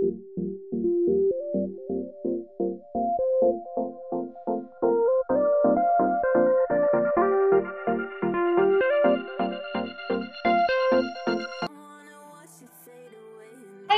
Hi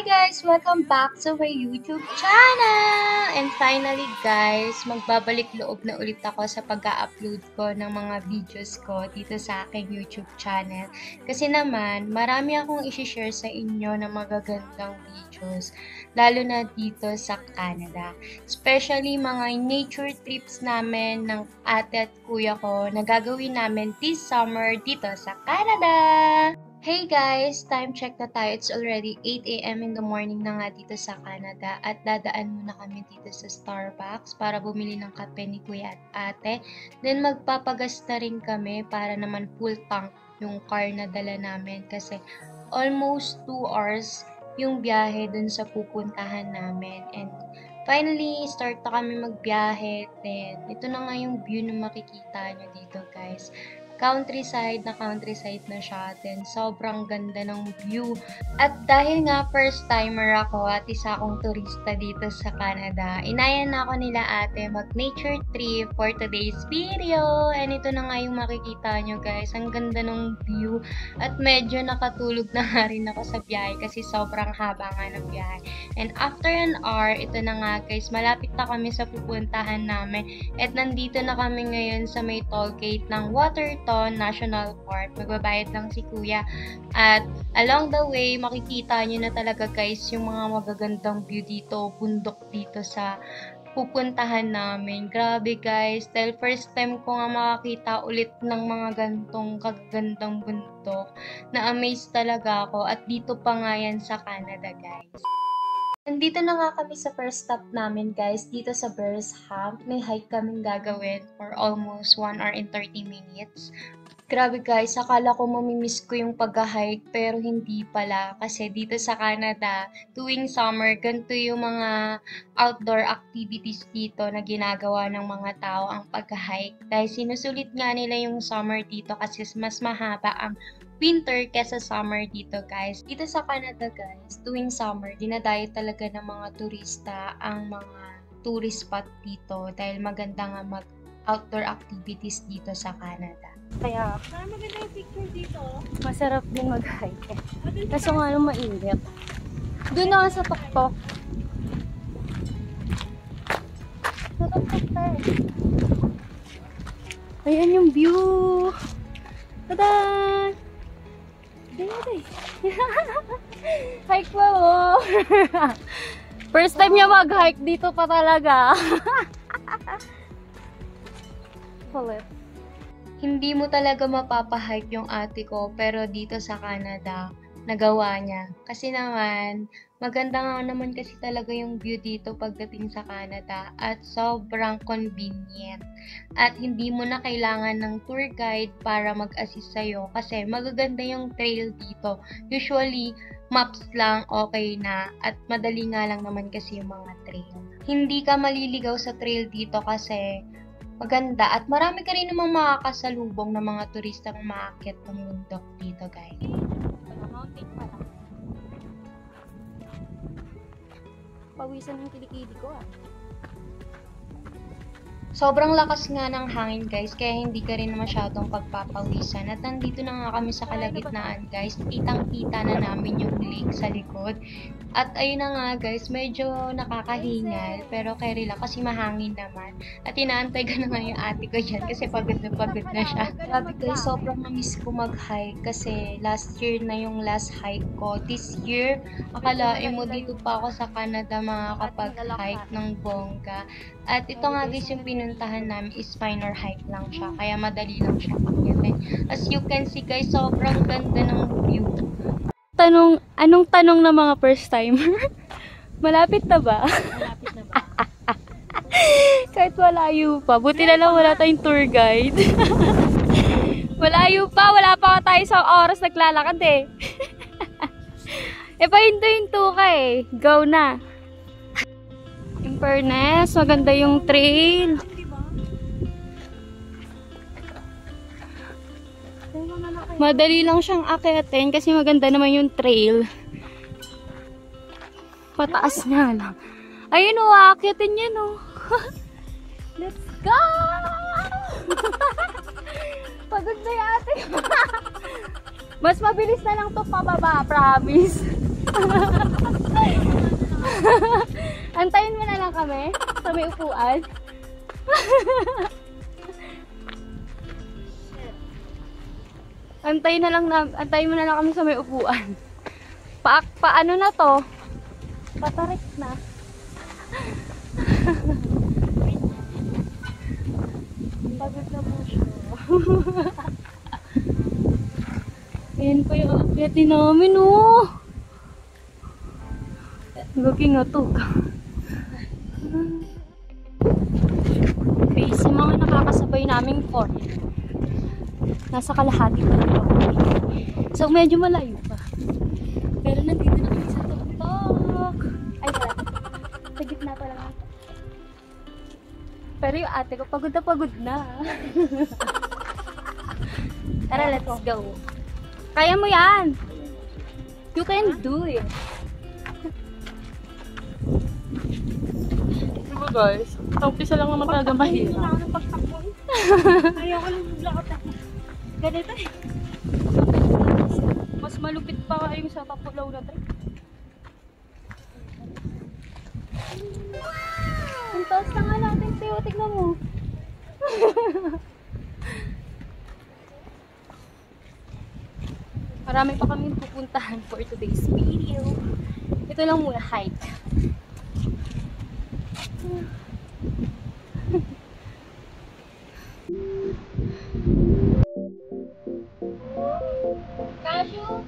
guys! Welcome back to my YouTube channel! And finally guys, magbabalik loob na ulit ako sa pag-upload ko ng mga videos ko dito sa aking YouTube channel. Kasi naman, marami akong isi-share sa inyo na magagandang videos, lalo na dito sa Canada. Especially mga nature trips namin ng ate at kuya ko na gagawin namin this summer dito sa Canada! Hey guys! Time check na tayo. It's already 8 AM in the morning na nga dito sa Canada at dadaan muna kami dito sa Starbucks para bumili ng kape ni kuya at ate. Then magpapagas na rin kami para naman full tank yung car na dala namin kasi almost 2 hours yung biyahe dun sa pupuntahan namin. And finally, start na kami magbiyahe. Then ito na nga yung view na makikita nyo dito guys. Countryside na siya. Then, sobrang ganda ng view. At dahil nga first timer ako at isa akong turista dito sa Canada, inayan na ako nila ate mag-nature trip for today's video. And ito na nga yung makikita nyo guys. Ang ganda ng view. At medyo nakatulog na nga rin ako sa biyahe kasi sobrang haba nga ng biyahe. And after an hour, ito na nga guys, malapit na kami sa pupuntahan namin. At nandito na kami ngayon sa may toll gate ng Waterton National Park. Magbabayad lang si kuya. At along the way, makikita nyo na talaga guys yung mga magagandang view dito, bundok dito sa pupuntahan namin. Grabe guys, dahil first time ko nga makakita ulit ng mga gantong kagandang bundok. Na-amaze talaga ako at dito pa nga yan sa Canada guys. Nandito na nga kami sa first stop namin guys, dito sa Bearsham. May hike kaming gagawin for almost 1 hour and 30 minutes. Grabe guys, akala ko mamimiss ko yung pag-hike pero hindi pala. Kasi dito sa Canada, tuwing summer, ganito yung mga outdoor activities dito na ginagawa ng mga tao ang pag-hike. Dahil sinusulit nga nila yung summer dito kasi mas mahaba ang winter kesa summer dito guys. Dito sa Canada guys, tuwing summer, dinadayo talaga ng mga turista ang mga tourist spot dito dahil maganda nga mag-outdoor activities dito sa Canada. Kaya, maganda yung picture dito. masarap din mag-hike. Kaso nga lang mainit. Doon ako sa tuktok. Sa tuktok tayo. Ayan yung view. Tada! Hike pa oh. First time niya mag-hike dito pa talaga. Kulit. Hindi mo talaga mapapahike yung ate ko pero dito sa Canada, nagawa niya. Kasi naman, maganda nga naman kasi talaga yung view dito pagdating sa Canada at sobrang convenient. At hindi mo na kailangan ng tour guide para mag-assist sa'yo kasi magaganda yung trail dito. Usually, maps lang okay na at madali nga lang naman kasi yung mga trail. Hindi ka maliligaw sa trail dito kasi maganda at marami ka rin namang makakasalubong ng mga turistang maakyat ng bundok dito guys. Mountain pala. Pawisan yung kilikili ko ah. Sobrang lakas nga ng hangin guys, kaya hindi ka rin masyadong pagpapawisan. At nandito na nga kami sa kalagitnaan guys, kitang-kita na namin yung lake sa likod. At ayun na nga guys, medyo nakakahingal, pero carry lang kasi mahangin naman. At inaantay ko na nga yung ate ko dyan kasi pagod na siya. Grabe guys, sobrang na-miss ko mag-hike kasi last year na yung last hike ko. This year, akalain mo dito pa ako sa Canada makakapag-hike ng bongga. At ito nga guys, yung pinuntahan namin is minor hike lang siya, kaya madali lang siya akyatin. As you can see guys, sobrang ganda ng view. Anong tanong ng mga first timer? Malapit na ba? Malapit na ba? Kahit malayo pa. Buti na lang wala tayong tour guide. Malayo pa. Wala pa tayo sa oras naglalakad eh. Pahinto-hinto ka eh. Go na. In fairness, maganda yung trail. Madali lang siyang akyatin kasi maganda naman yung trail. Pataas nga lang. Ayun o, aakitin yan o. Let's go! Pagod na yate. Mas mabilis na lang to pababa, promise. Antayin mo na lang kami sa may upuan. Antayin mo na lang kami sa may upuan. Paano na to? Patarik na. Pagod na po siya. Ayan pa yung akyatin namin, oh. Gagi nga to. Okay, sa mga nakakasabay naming four, nasa kalahati pa rin ako. So, medyo malayo pa. Pero nandito na kami sa tuktok. Ay, wala. Sa gitna pa lang. Pero yung ate ko, pagod na. Tara, let's go. Kaya mo yan. You can do it. Diba guys? Umpisa lang naman talaga mahirap. Ayaw ko lang maglakot ako. Ganito eh. Mas malupit pa yung sa Papulaw na trip. Ang taas na nga natin, Teo. Tignan mo. Marami pa kami pupuntahan for today's video. Ito lang muna, hike. Cashew?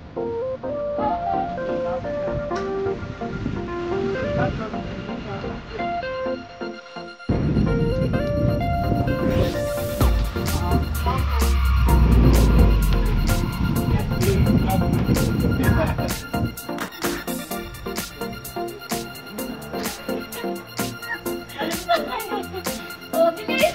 Oh, bilis!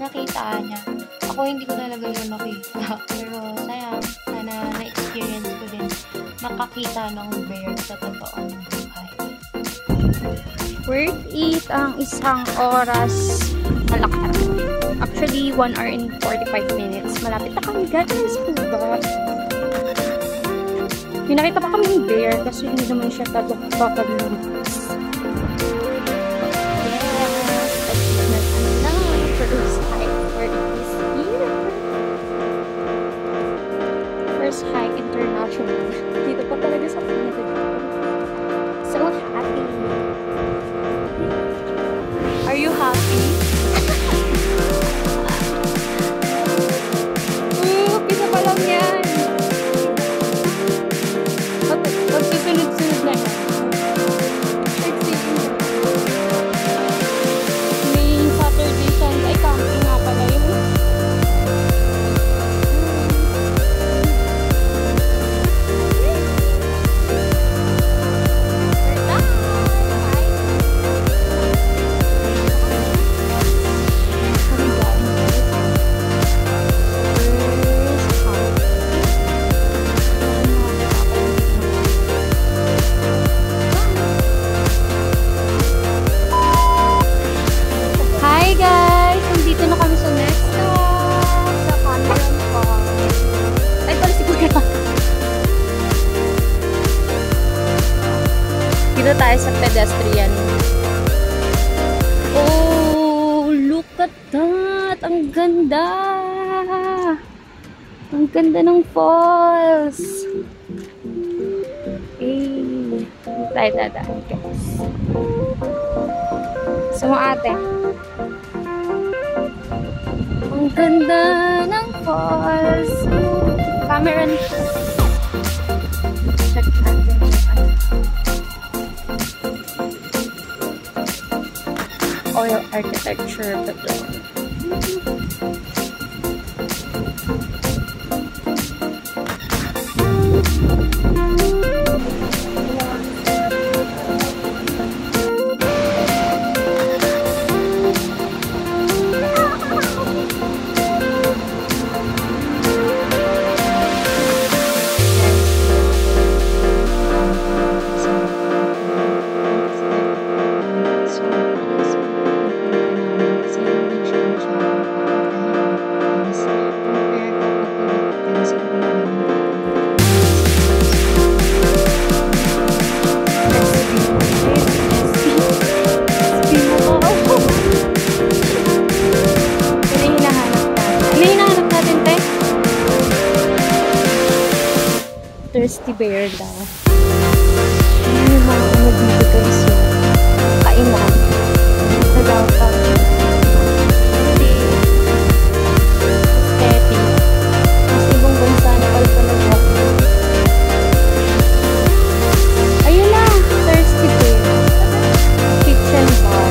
nakita niya. Ako hindi ko talaga yun nakita. Pero sayang, sana na-experience ko din makakita ng bear sa totoong buhay. Worth it ang isang oras na lakad. Actually, 1 hour and 45 minutes. Malapit na kami, guys. Diba? May nakita pa kami yung bear kasi hindi naman siya tatok-lumpas. First hike international. Dito pa talaga sa pinagagawin. So happy. Are you happy? Pisa pa lang yan. Magsusunod-sunod na yan. May Saturday, Sunday. Ay, camping nga pala yun. Dito tayo sa pedestrian. Oh, look at that! Ang ganda! Ang ganda ng falls! Eh, tayo dadaan, guys. So, ate. Ang ganda ng falls! Camera na. Check natin. Oil architecture pavilion. Thirsty bear daw. Ano yung mga ano dito guys yun? Kainan. Sa downtown. Aesthetic. Mas ibang bansa na pala nag-walk. Ayun na! Thirsty bear. Kitchen bar.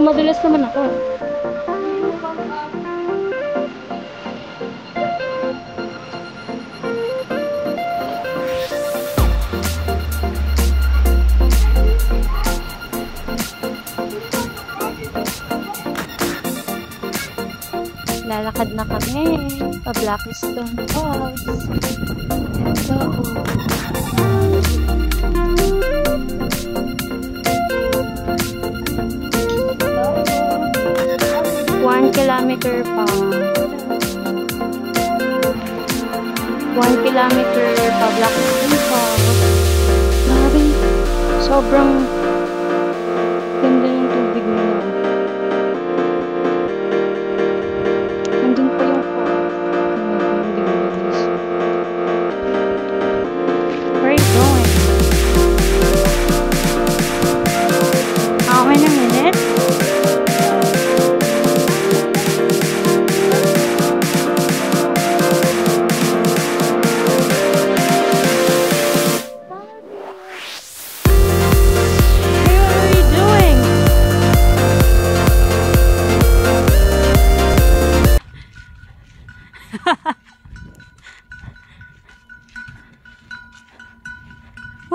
Madulas naman ako. Lalakad na kami pa Blackstone Falls. Let's go. 1 kilometer pa. 1 kilometer pa Blackstone Falls. Grabe. Sobrang ganda ng tubig nila. Nandun pa yung falls. Where are you going? How many minutes?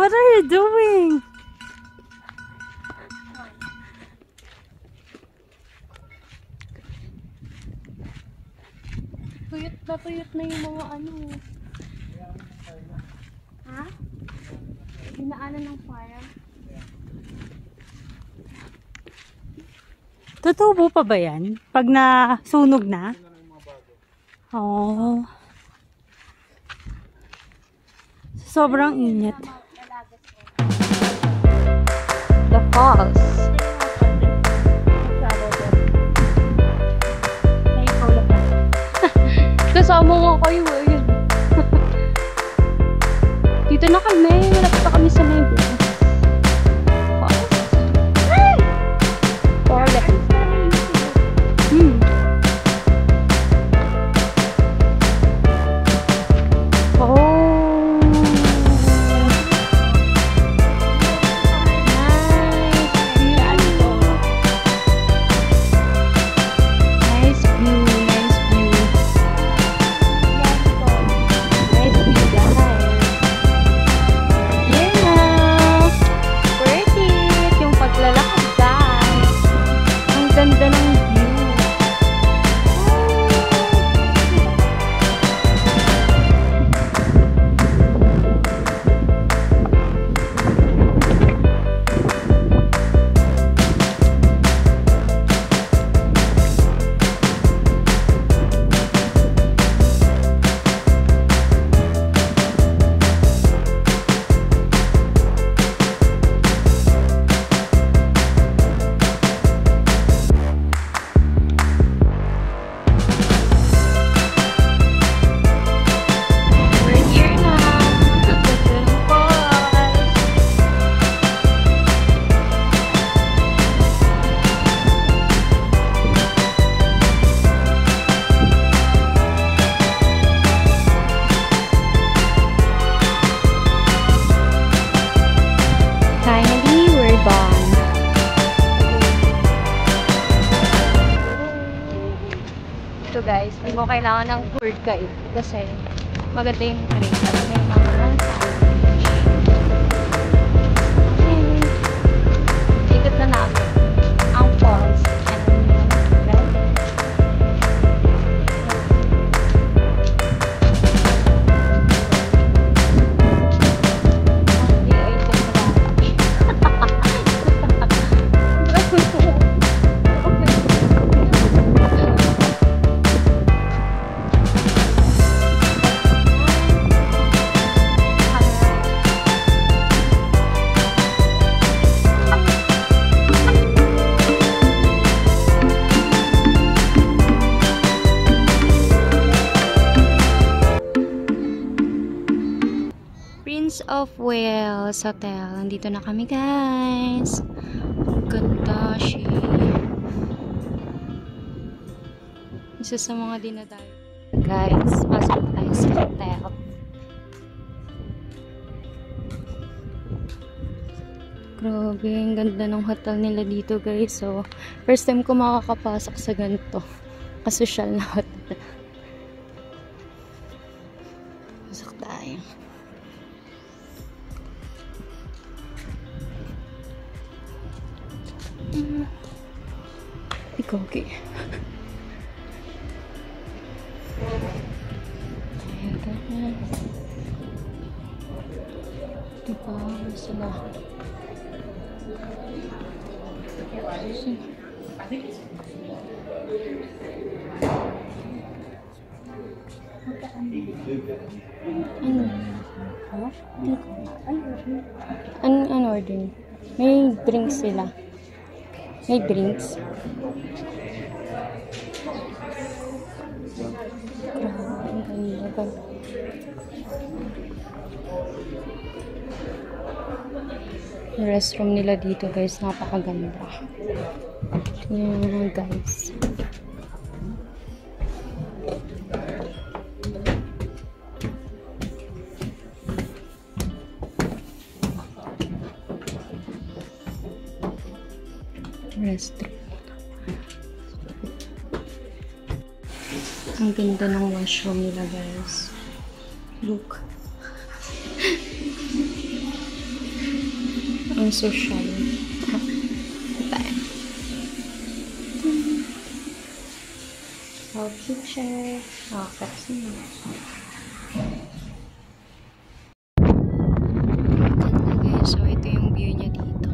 What are you doing? Tuyot na yung mga ano. Ha? Dinaanan ng fire. Tutubo pa ba yan? Pag nasunog na? Oh. Sobrang init. The falls. Kasama nga kayo eh. Dito na kami. Malapit na kami sa may guys, hindi mo kailangan ng tour guide kasi maganda yung place at may mga ikot na namin ang falls Prince of Wales Hotel. Nandito na kami guys. Ang ganda siya. Isa sa mga dinadayo. Guys, pasok tayo sa hotel. Grabe, ang ganda ng hotel nila dito guys. So, first time ko makakapasok sa ganito. Kasosyal na hotel. Pasok tayo. Ikaw, okay. Diba? Sila. Ano order? May drinks sila. May drinks. Yung restroom nila dito guys, napakaganda. Yan guys. Restroom. Ang ganda ng washroom nila guys. Look. Ang social. Diba? Oh, picture. Oh, kasi. So, ito yung view niya dito.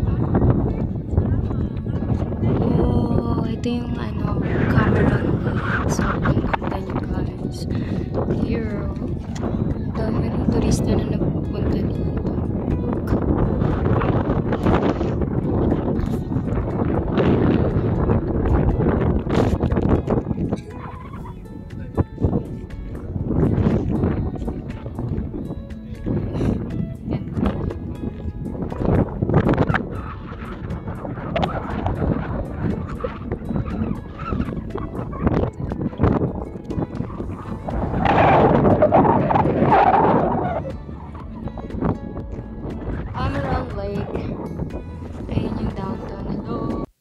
Oh, ito yung Cameron Lake. So, ang ganda niya, guys. Here, dami ng turista na nagpupunta dito. Cameron Lake. Ayun yung downtown. Hello.